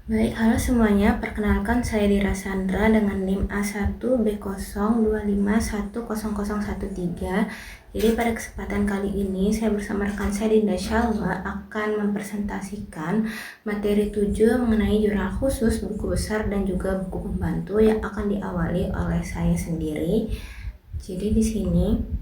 Baik, halo semuanya. Perkenalkan saya Dira Sandra dengan NIM A1B02510013. Jadi pada kesempatan kali ini saya bersama rekan saya Dinda Shalwa akan mempresentasikan materi 7 mengenai jurnal khusus, buku besar dan juga buku pembantu yang akan diawali oleh saya sendiri. Jadi di sini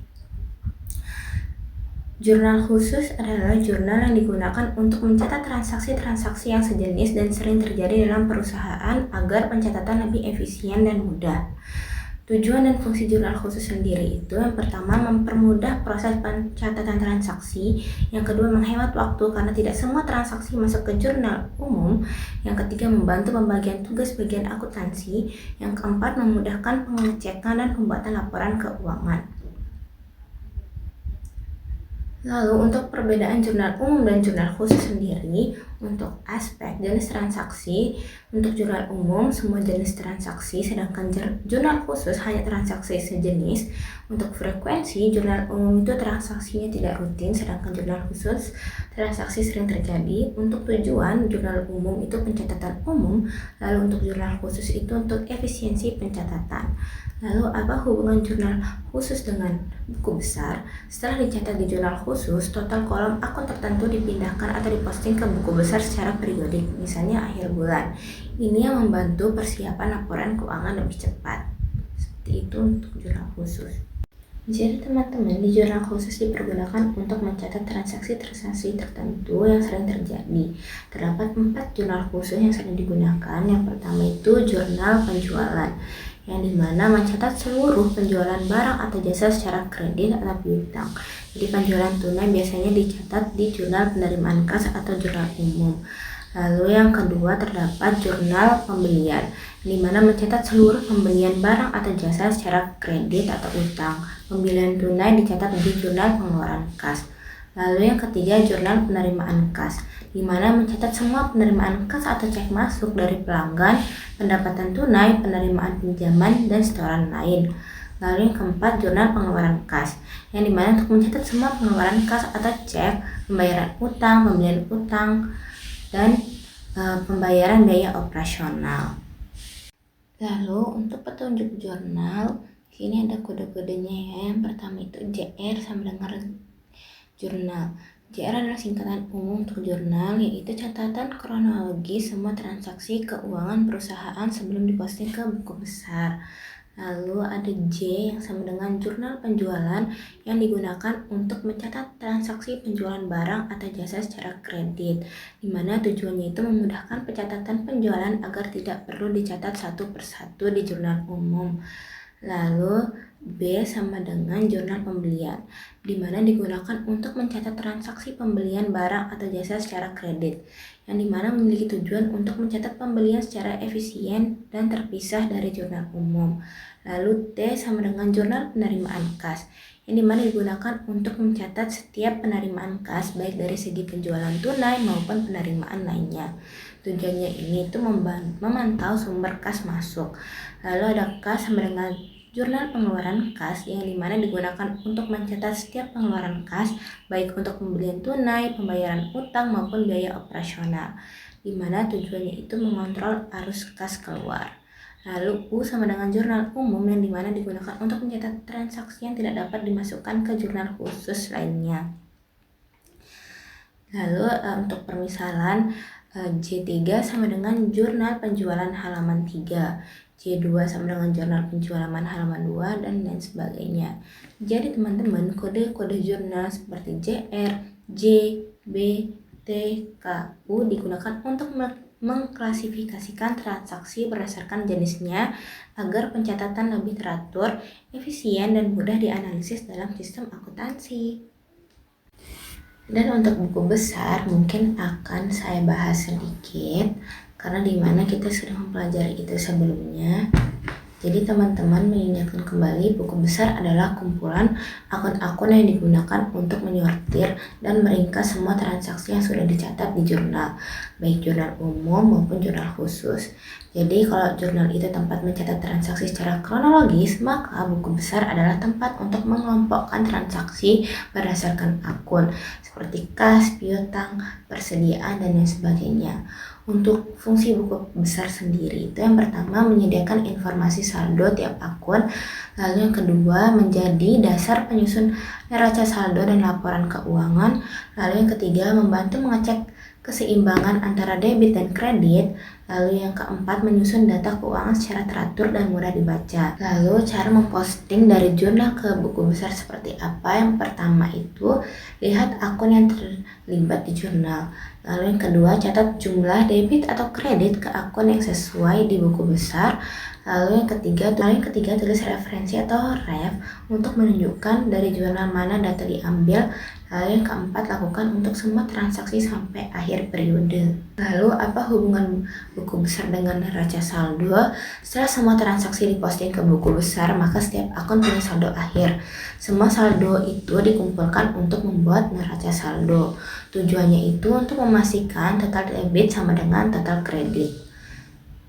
jurnal khusus adalah jurnal yang digunakan untuk mencatat transaksi-transaksi yang sejenis dan sering terjadi dalam perusahaan agar pencatatan lebih efisien dan mudah. Tujuan dan fungsi jurnal khusus sendiri itu yang pertama mempermudah proses pencatatan transaksi, yang kedua menghemat waktu karena tidak semua transaksi masuk ke jurnal umum, yang ketiga membantu pembagian tugas bagian akuntansi, yang keempat memudahkan pengecekan dan pembuatan laporan keuangan. Lalu untuk perbedaan jurnal umum dan jurnal khusus sendiri, untuk aspek jenis transaksi, untuk jurnal umum semua jenis transaksi, sedangkan jurnal khusus hanya transaksi sejenis. Untuk frekuensi, jurnal umum itu transaksinya tidak rutin, sedangkan jurnal khusus transaksi sering terjadi. Untuk tujuan, jurnal umum itu pencatatan umum, lalu untuk jurnal khusus itu untuk efisiensi pencatatan. Lalu apa hubungan jurnal khusus dengan buku besar? Setelah dicatat di jurnal khusus, total kolom akun tertentu dipindahkan atau diposting ke buku besar secara periodik, misalnya akhir bulan. Ini yang membantu persiapan laporan keuangan lebih cepat. Seperti itu untuk jurnal khusus. Jadi teman-teman, di jurnal khusus dipergunakan untuk mencatat transaksi-transaksi tertentu yang sering terjadi. Terdapat 4 jurnal khusus yang sering digunakan. Yang pertama itu jurnal penjualan, yang dimana mencatat seluruh penjualan barang atau jasa secara kredit atau piutang. Jadi penjualan tunai biasanya dicatat di jurnal penerimaan kas atau jurnal umum. Lalu yang kedua terdapat jurnal pembelian, di mana mencatat seluruh pembelian barang atau jasa secara kredit atau utang. Pembelian tunai dicatat di jurnal pengeluaran kas. Lalu yang ketiga jurnal penerimaan kas, di mana mencatat semua penerimaan kas atau cek masuk dari pelanggan, pendapatan tunai, penerimaan pinjaman, dan setoran lain. Lalu yang keempat jurnal pengeluaran kas, yang dimana untuk mencatat semua pengeluaran kas atau cek, pembayaran utang, pembelian utang, dan pembayaran biaya operasional. Lalu untuk petunjuk jurnal, sini ada kode-kodenya ya. Yang pertama itu JR sama dengan jurnal. JR adalah singkatan umum untuk jurnal, yaitu catatan kronologis semua transaksi keuangan perusahaan sebelum diposting ke buku besar. Lalu ada J yang sama dengan jurnal penjualan, yang digunakan untuk mencatat transaksi penjualan barang atau jasa secara kredit, di mana tujuannya itu memudahkan pencatatan penjualan agar tidak perlu dicatat satu persatu di jurnal umum. Lalu B sama dengan jurnal pembelian, di mana digunakan untuk mencatat transaksi pembelian barang atau jasa secara kredit, yang dimana memiliki tujuan untuk mencatat pembelian secara efisien dan terpisah dari jurnal umum. Lalu T sama dengan jurnal penerimaan kas, yang dimana digunakan untuk mencatat setiap penerimaan kas baik dari segi penjualan tunai maupun penerimaan lainnya. Tujuannya ini itu memantau sumber kas masuk. Lalu ada K sama dengan jurnal pengeluaran kas, yang dimana digunakan untuk mencatat setiap pengeluaran kas baik untuk pembelian tunai, pembayaran utang maupun biaya operasional, dimana tujuannya itu mengontrol arus kas keluar. Lalu U sama dengan jurnal umum, yang dimana digunakan untuk mencatat transaksi yang tidak dapat dimasukkan ke jurnal khusus lainnya. Lalu untuk permisalan, J3 sama dengan jurnal penjualan halaman 3, J2 sama dengan jurnal penjualan halaman 2, dan lain sebagainya. Jadi teman-teman, kode-kode jurnal seperti JR, J, B, T, K, U digunakan untuk mengklasifikasikan transaksi berdasarkan jenisnya agar pencatatan lebih teratur, efisien, dan mudah dianalisis dalam sistem akuntansi. Dan untuk buku besar mungkin akan saya bahas sedikit karena dimana kita sudah mempelajari itu sebelumnya. Jadi teman-teman mengingatkan kembali, buku besar adalah kumpulan akun-akun yang digunakan untuk menyortir dan meringkas semua transaksi yang sudah dicatat di jurnal, baik jurnal umum maupun jurnal khusus. Jadi kalau jurnal itu tempat mencatat transaksi secara kronologis, maka buku besar adalah tempat untuk mengelompokkan transaksi berdasarkan akun, seperti kas, piutang, persediaan, dan lain sebagainya. Untuk fungsi buku besar sendiri itu yang pertama menyediakan informasi saldo tiap akun, lalu yang kedua menjadi dasar penyusun neraca saldo dan laporan keuangan, lalu yang ketiga membantu mengecek keseimbangan antara debit dan kredit, lalu yang keempat menyusun data keuangan secara teratur dan mudah dibaca. Lalu cara memposting dari jurnal ke buku besar seperti apa? Yang pertama itu lihat akun yang terlibat di jurnal. Lalu yang kedua, catat jumlah debit atau kredit ke akun yang sesuai di buku besar. Lalu yang ketiga tulis referensi atau ref untuk menunjukkan dari jurnal mana data diambil. Lalu yang keempat, lakukan untuk semua transaksi sampai akhir periode. Lalu apa hubungan buku besar dengan neraca saldo? Setelah semua transaksi diposting ke buku besar, maka setiap akun punya saldo akhir. Semua saldo itu dikumpulkan untuk membuat neraca saldo. Tujuannya itu untuk memastikan total debit sama dengan total kredit.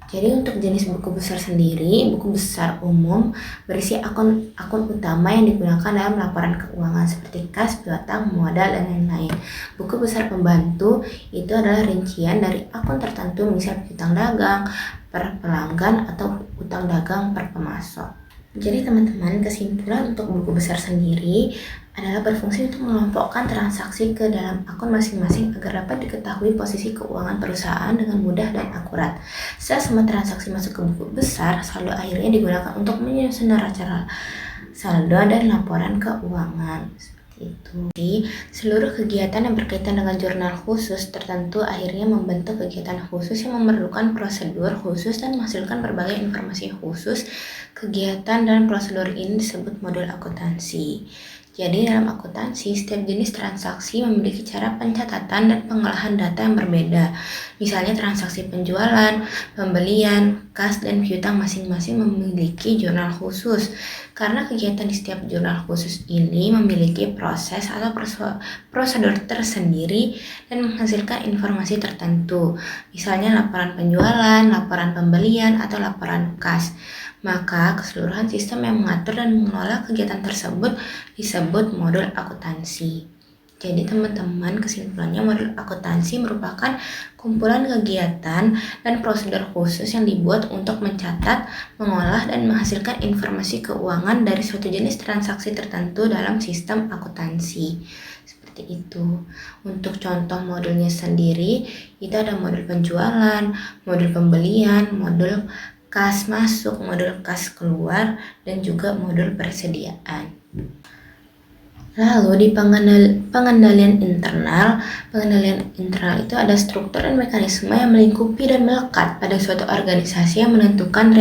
Jadi untuk jenis buku besar sendiri, buku besar umum berisi akun utama yang digunakan dalam laporan keuangan seperti kas, piutang, modal, dan lain-lain. Buku besar pembantu itu adalah rincian dari akun tertentu, misal piutang dagang per pelanggan atau utang dagang per pemasok. Jadi teman-teman, kesimpulan untuk buku besar sendiri adalah berfungsi untuk mengelompokkan transaksi ke dalam akun masing-masing agar dapat diketahui posisi keuangan perusahaan dengan mudah dan akurat. Setelah semua transaksi masuk ke buku besar, saldo akhirnya digunakan untuk menyusun neraca saldo dan laporan keuangan. Itu. Jadi, seluruh kegiatan yang berkaitan dengan jurnal khusus tertentu akhirnya membentuk kegiatan khusus yang memerlukan prosedur khusus dan menghasilkan berbagai informasi khusus. Kegiatan dan prosedur ini disebut modul akuntansi. Jadi dalam akuntansi, setiap jenis transaksi memiliki cara pencatatan dan pengolahan data yang berbeda. Misalnya transaksi penjualan, pembelian, kas, dan piutang masing-masing memiliki jurnal khusus. Karena kegiatan di setiap jurnal khusus ini memiliki proses atau prosedur tersendiri dan menghasilkan informasi tertentu. Misalnya laporan penjualan, laporan pembelian, atau laporan kas. Maka keseluruhan sistem yang mengatur dan mengelola kegiatan tersebut disebut modul akuntansi. Jadi teman-teman, kesimpulannya modul akuntansi merupakan kumpulan kegiatan dan prosedur khusus yang dibuat untuk mencatat, mengolah, dan menghasilkan informasi keuangan dari suatu jenis transaksi tertentu dalam sistem akuntansi. Seperti itu. Untuk contoh modulnya sendiri, itu ada modul penjualan, modul pembelian, modul kas masuk, modul kas keluar, dan juga modul persediaan. Lalu di pengendalian internal itu ada struktur dan mekanisme yang melingkupi dan melekat pada suatu organisasi yang menentukan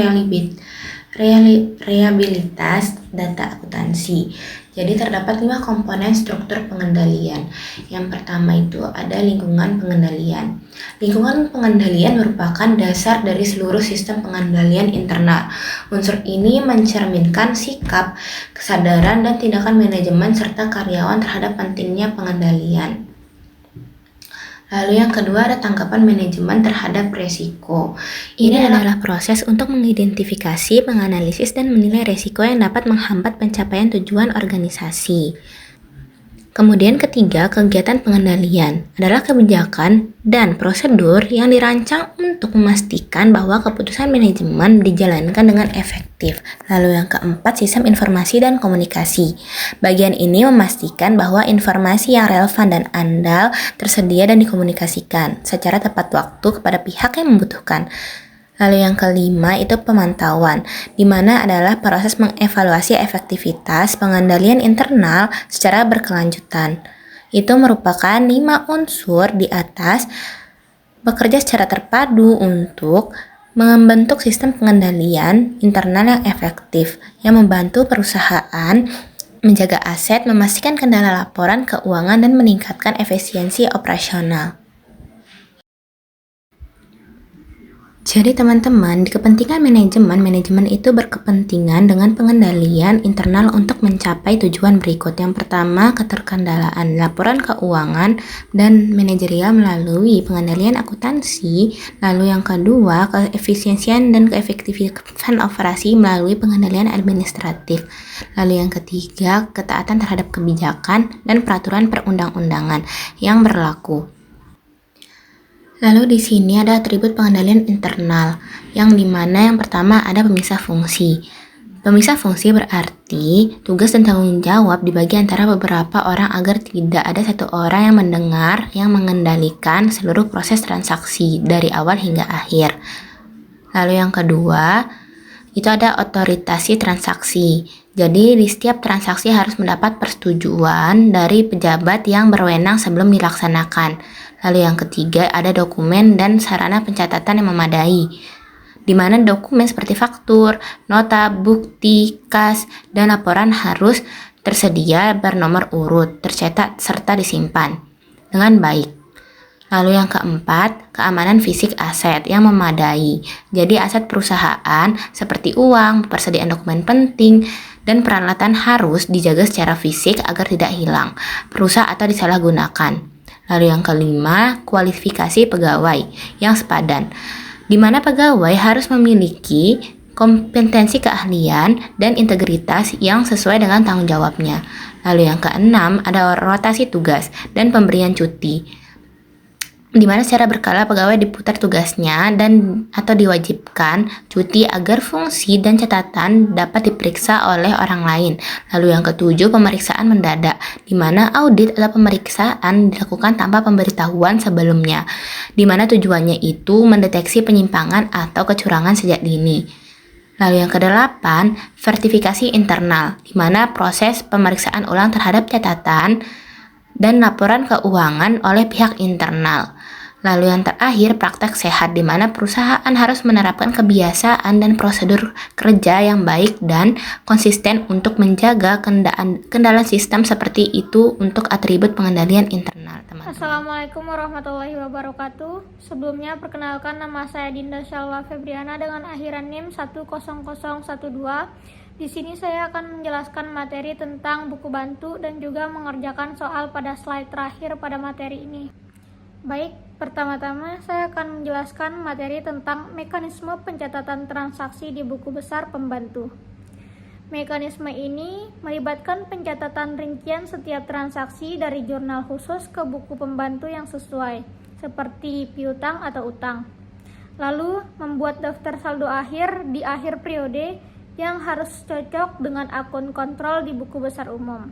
reliabilitas data akuntansi. Jadi terdapat 5 komponen struktur pengendalian. Yang pertama itu ada lingkungan pengendalian. Lingkungan pengendalian merupakan dasar dari seluruh sistem pengendalian internal. Unsur ini mencerminkan sikap, kesadaran, dan tindakan manajemen serta karyawan terhadap pentingnya pengendalian. Lalu yang kedua ada tanggapan manajemen terhadap resiko. Ini adalah proses untuk mengidentifikasi, menganalisis, dan menilai resiko yang dapat menghambat pencapaian tujuan organisasi. Kemudian ketiga, kegiatan pengendalian adalah kebijakan dan prosedur yang dirancang untuk memastikan bahwa keputusan manajemen dijalankan dengan efektif. Lalu yang keempat, sistem informasi dan komunikasi. Bagian ini memastikan bahwa informasi yang relevan dan andal tersedia dan dikomunikasikan secara tepat waktu kepada pihak yang membutuhkan. Lalu yang kelima itu pemantauan, di mana adalah proses mengevaluasi efektivitas pengendalian internal secara berkelanjutan. Itu merupakan 5 unsur di atas bekerja secara terpadu untuk membentuk sistem pengendalian internal yang efektif, yang membantu perusahaan menjaga aset, memastikan kendala laporan keuangan, dan meningkatkan efisiensi operasional. Jadi teman-teman, di kepentingan manajemen itu berkepentingan dengan pengendalian internal untuk mencapai tujuan berikut. Yang pertama, keterkandalaan laporan keuangan dan manajerial melalui pengendalian akuntansi. Lalu yang kedua, keefisiensian dan keefektifan operasi melalui pengendalian administratif. Lalu yang ketiga, ketaatan terhadap kebijakan dan peraturan perundang-undangan yang berlaku. Lalu di sini ada atribut pengendalian internal, yang dimana yang pertama ada pemisah fungsi. Pemisah fungsi berarti tugas dan tanggung jawab dibagi antara beberapa orang agar tidak ada satu orang yang mendengar yang mengendalikan seluruh proses transaksi dari awal hingga akhir. Lalu yang kedua, itu ada otoritasi transaksi. Jadi di setiap transaksi harus mendapat persetujuan dari pejabat yang berwenang sebelum dilaksanakan. Lalu yang ketiga ada dokumen dan sarana pencatatan yang memadai, di mana dokumen seperti faktur, nota, bukti, kas, dan laporan harus tersedia bernomor urut, tercetak, serta disimpan dengan baik. Lalu yang keempat, keamanan fisik aset yang memadai. Jadi aset perusahaan seperti uang, persediaan dokumen penting, dan peralatan harus dijaga secara fisik agar tidak hilang, rusak atau disalahgunakan. Lalu yang kelima, kualifikasi pegawai yang sepadan, di mana pegawai harus memiliki kompetensi keahlian dan integritas yang sesuai dengan tanggung jawabnya. Lalu yang keenam, ada rotasi tugas dan pemberian cuti, di mana secara berkala pegawai diputar tugasnya dan atau diwajibkan cuti agar fungsi dan catatan dapat diperiksa oleh orang lain. Lalu yang ketujuh, pemeriksaan mendadak, di mana audit atau pemeriksaan dilakukan tanpa pemberitahuan sebelumnya, di mana tujuannya itu mendeteksi penyimpangan atau kecurangan sejak dini. Lalu yang kedelapan, vertifikasi internal, di mana proses pemeriksaan ulang terhadap catatan dan laporan keuangan oleh pihak internal. Lalu yang terakhir, praktek sehat, di mana perusahaan harus menerapkan kebiasaan dan prosedur kerja yang baik dan konsisten untuk menjaga kendala sistem seperti itu untuk atribut pengendalian internal, teman-teman. Assalamualaikum warahmatullahi wabarakatuh. Sebelumnya perkenalkan, nama saya Dinda Syalwa Febriana dengan akhiran NIM 10012. Di sini saya akan menjelaskan materi tentang buku bantu dan juga mengerjakan soal pada slide terakhir pada materi ini. Baik, pertama-tama saya akan menjelaskan materi tentang mekanisme pencatatan transaksi di buku besar pembantu. Mekanisme ini melibatkan pencatatan rincian setiap transaksi dari jurnal khusus ke buku pembantu yang sesuai, seperti piutang atau utang. Lalu membuat daftar saldo akhir di akhir periode yang harus cocok dengan akun kontrol di buku besar umum.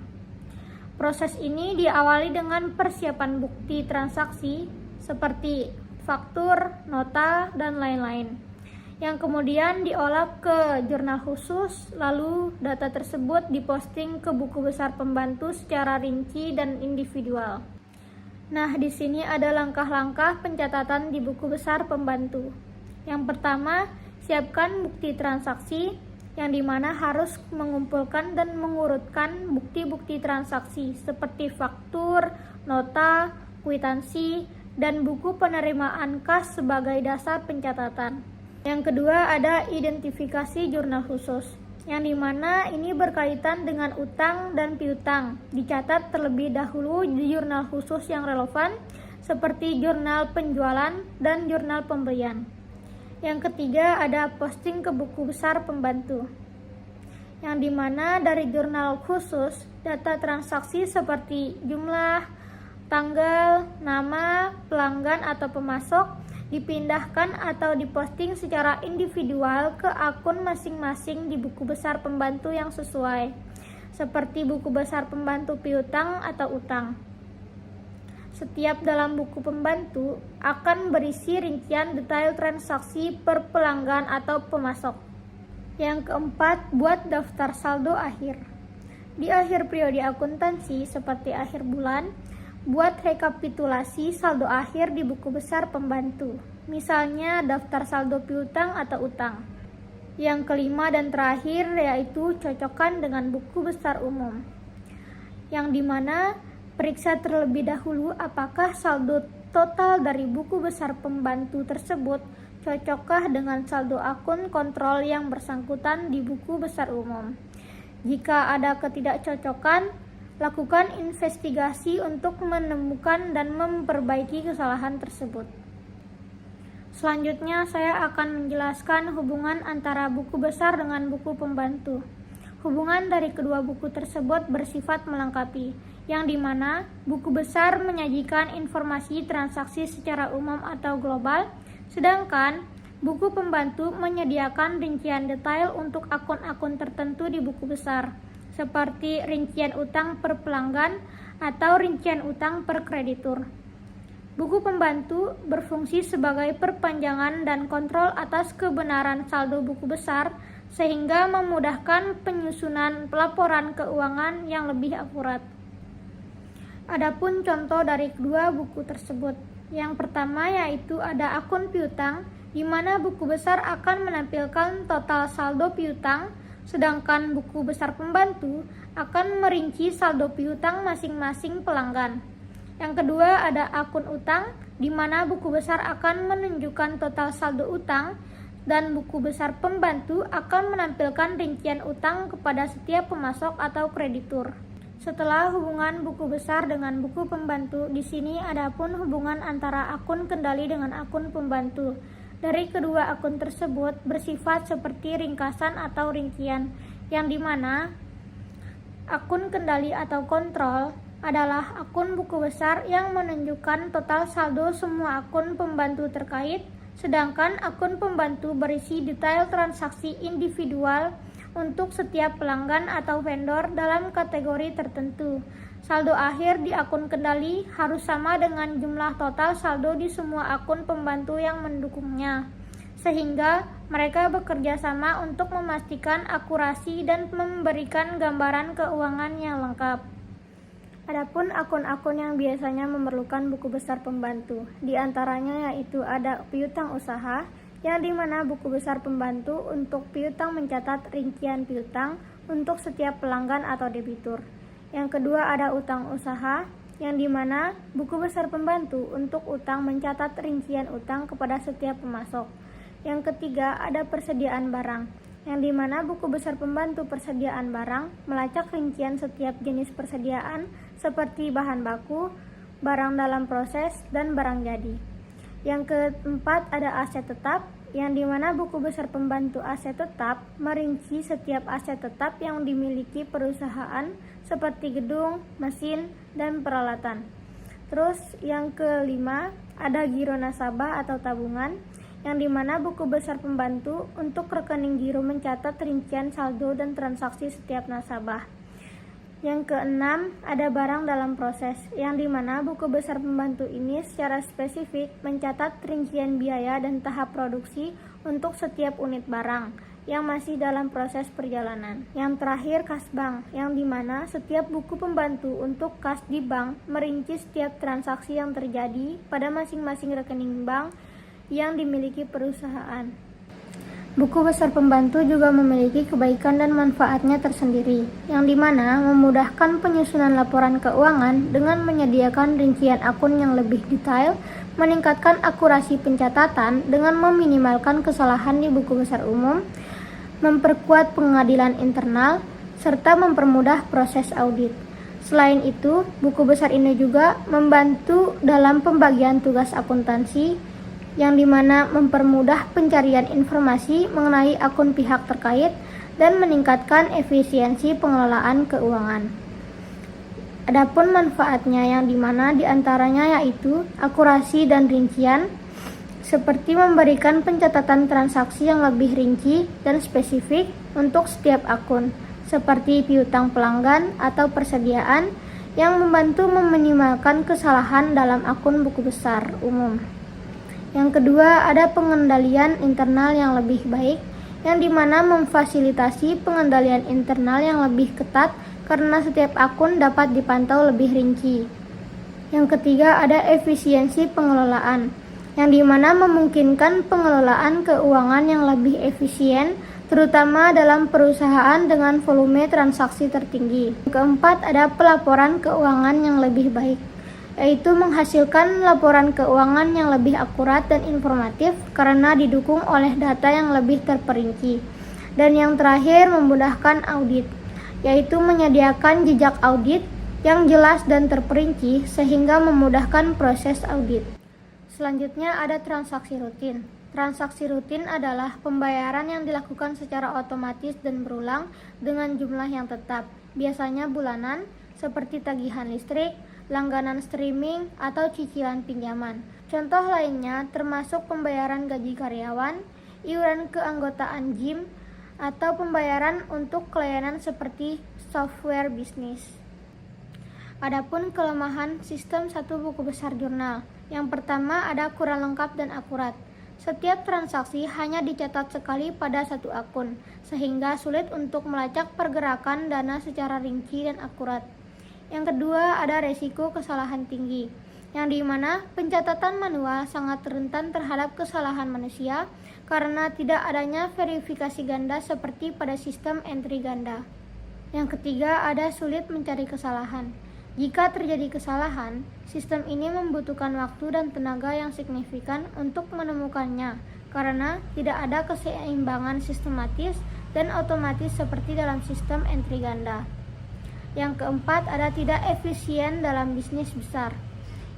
Proses ini diawali dengan persiapan bukti transaksi seperti faktur, nota, dan lain-lain, yang kemudian diolah ke jurnal khusus, lalu data tersebut diposting ke buku besar pembantu secara rinci dan individual. Nah, di sini ada langkah-langkah pencatatan di buku besar pembantu. Yang pertama, siapkan bukti transaksi, yang dimana harus mengumpulkan dan mengurutkan bukti-bukti transaksi seperti faktur, nota, kwitansi, dan buku penerimaan kas sebagai dasar pencatatan. Yang kedua ada identifikasi jurnal khusus, yang dimana ini berkaitan dengan utang dan piutang, dicatat terlebih dahulu di jurnal khusus yang relevan seperti jurnal penjualan dan jurnal pembelian. Yang ketiga ada posting ke buku besar pembantu, yang dimana dari jurnal khusus data transaksi seperti jumlah, tanggal, nama, pelanggan atau pemasok dipindahkan atau diposting secara individual ke akun masing-masing di buku besar pembantu yang sesuai, seperti buku besar pembantu piutang atau utang. Setiap dalam buku pembantu akan berisi rincian detail transaksi per pelanggan atau pemasok. Yang keempat, buat daftar saldo akhir. Di akhir periode akuntansi seperti akhir bulan, buat rekapitulasi saldo akhir di buku besar pembantu. Misalnya daftar saldo piutang atau utang. Yang kelima dan terakhir yaitu cocokkan dengan buku besar umum, yang dimana periksa terlebih dahulu apakah saldo total dari buku besar pembantu tersebut cocokkah dengan saldo akun kontrol yang bersangkutan di buku besar umum. Jika ada ketidakcocokan, lakukan investigasi untuk menemukan dan memperbaiki kesalahan tersebut. Selanjutnya saya akan menjelaskan hubungan antara buku besar dengan buku pembantu. Hubungan dari kedua buku tersebut bersifat melengkapi, yang dimana buku besar menyajikan informasi transaksi secara umum atau global, sedangkan buku pembantu menyediakan rincian detail untuk akun-akun tertentu di buku besar, seperti rincian utang per pelanggan atau rincian utang per kreditur. Buku pembantu berfungsi sebagai perpanjangan dan kontrol atas kebenaran saldo buku besar, sehingga memudahkan penyusunan laporan keuangan yang lebih akurat. Adapun contoh dari kedua buku tersebut, yang pertama yaitu ada akun piutang, di mana buku besar akan menampilkan total saldo piutang, sedangkan buku besar pembantu akan merinci saldo piutang masing-masing pelanggan. Yang kedua ada akun utang, di mana buku besar akan menunjukkan total saldo utang, dan buku besar pembantu akan menampilkan rincian utang kepada setiap pemasok atau kreditur. Setelah hubungan buku besar dengan buku pembantu, di sini ada pun hubungan antara akun kendali dengan akun pembantu. Dari kedua akun tersebut bersifat seperti ringkasan atau rincian, yang dimana akun kendali atau kontrol adalah akun buku besar yang menunjukkan total saldo semua akun pembantu terkait, sedangkan akun pembantu berisi detail transaksi individual untuk setiap pelanggan atau vendor dalam kategori tertentu. Saldo akhir di akun kendali harus sama dengan jumlah total saldo di semua akun pembantu yang mendukungnya, sehingga mereka bekerja sama untuk memastikan akurasi dan memberikan gambaran keuangan yang lengkap. Adapun akun-akun yang biasanya memerlukan buku besar pembantu, di antaranya yaitu ada piutang usaha, yang dimana buku besar pembantu untuk piutang mencatat rincian piutang untuk setiap pelanggan atau debitur. Yang kedua ada utang usaha, yang dimana buku besar pembantu untuk utang mencatat rincian utang kepada setiap pemasok. Yang ketiga ada persediaan barang, yang dimana buku besar pembantu persediaan barang melacak rincian setiap jenis persediaan seperti bahan baku, barang dalam proses, dan barang jadi. Yang keempat ada aset tetap, yang dimana buku besar pembantu aset tetap merinci setiap aset tetap yang dimiliki perusahaan seperti gedung, mesin, dan peralatan. Terus yang kelima ada giro nasabah atau tabungan, yang dimana buku besar pembantu untuk rekening giro mencatat rincian saldo dan transaksi setiap nasabah. Yang keenam ada barang dalam proses, yang dimana buku besar pembantu ini secara spesifik mencatat rincian biaya dan tahap produksi untuk setiap unit barang yang masih dalam proses perjalanan. Yang terakhir kas bank, yang dimana setiap buku pembantu untuk kas di bank merinci setiap transaksi yang terjadi pada masing-masing rekening bank yang dimiliki perusahaan. Buku besar pembantu juga memiliki kebaikan dan manfaatnya tersendiri, yang dimana memudahkan penyusunan laporan keuangan dengan menyediakan rincian akun yang lebih detail, meningkatkan akurasi pencatatan dengan meminimalkan kesalahan di buku besar umum, memperkuat pengadilan internal, serta mempermudah proses audit. Selain itu, buku besar ini juga membantu dalam pembagian tugas akuntansi, yang dimana mempermudah pencarian informasi mengenai akun pihak terkait dan meningkatkan efisiensi pengelolaan keuangan. Adapun manfaatnya yang dimana diantaranya yaitu akurasi dan rincian, seperti memberikan pencatatan transaksi yang lebih rinci dan spesifik untuk setiap akun, seperti piutang pelanggan atau persediaan, yang membantu meminimalkan kesalahan dalam akun buku besar umum. Yang kedua ada pengendalian internal yang lebih baik, yang dimana memfasilitasi pengendalian internal yang lebih ketat karena setiap akun dapat dipantau lebih rinci. Yang ketiga ada efisiensi pengelolaan, yang dimana memungkinkan pengelolaan keuangan yang lebih efisien, terutama dalam perusahaan dengan volume transaksi tertinggi. Yang keempat ada pelaporan keuangan yang lebih baik, yaitu menghasilkan laporan keuangan yang lebih akurat dan informatif karena didukung oleh data yang lebih terperinci. Dan yang terakhir memudahkan audit, yaitu menyediakan jejak audit yang jelas dan terperinci sehingga memudahkan proses audit. Selanjutnya ada transaksi rutin, Transaksi rutin adalah pembayaran yang dilakukan secara otomatis dan berulang dengan jumlah yang tetap, biasanya bulanan, seperti tagihan listrik, langganan streaming, atau cicilan pinjaman. Contoh lainnya termasuk pembayaran gaji karyawan, iuran keanggotaan gym, atau pembayaran untuk layanan seperti software bisnis. Adapun kelemahan sistem satu buku besar jurnal. Yang pertama ada kurang lengkap dan akurat. Setiap transaksi hanya dicatat sekali pada satu akun, sehingga sulit untuk melacak pergerakan dana secara rinci dan akurat. Yang kedua ada resiko kesalahan tinggi, yang dimana pencatatan manual sangat rentan terhadap kesalahan manusia karena tidak adanya verifikasi ganda seperti pada sistem entry ganda. Yang ketiga ada sulit mencari kesalahan. Jika terjadi kesalahan, sistem ini membutuhkan waktu dan tenaga yang signifikan untuk menemukannya karena tidak ada keseimbangan sistematis dan otomatis seperti dalam sistem entry ganda. Yang keempat ada tidak efisien dalam bisnis besar,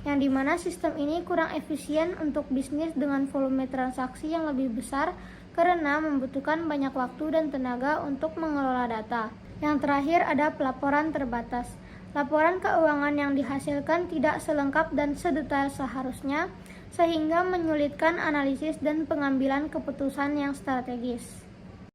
yang dimana sistem ini kurang efisien untuk bisnis dengan volume transaksi yang lebih besar karena membutuhkan banyak waktu dan tenaga untuk mengelola data. Yang terakhir ada pelaporan terbatas. Laporan keuangan yang dihasilkan tidak selengkap dan sedetail seharusnya, sehingga menyulitkan analisis dan pengambilan keputusan yang strategis.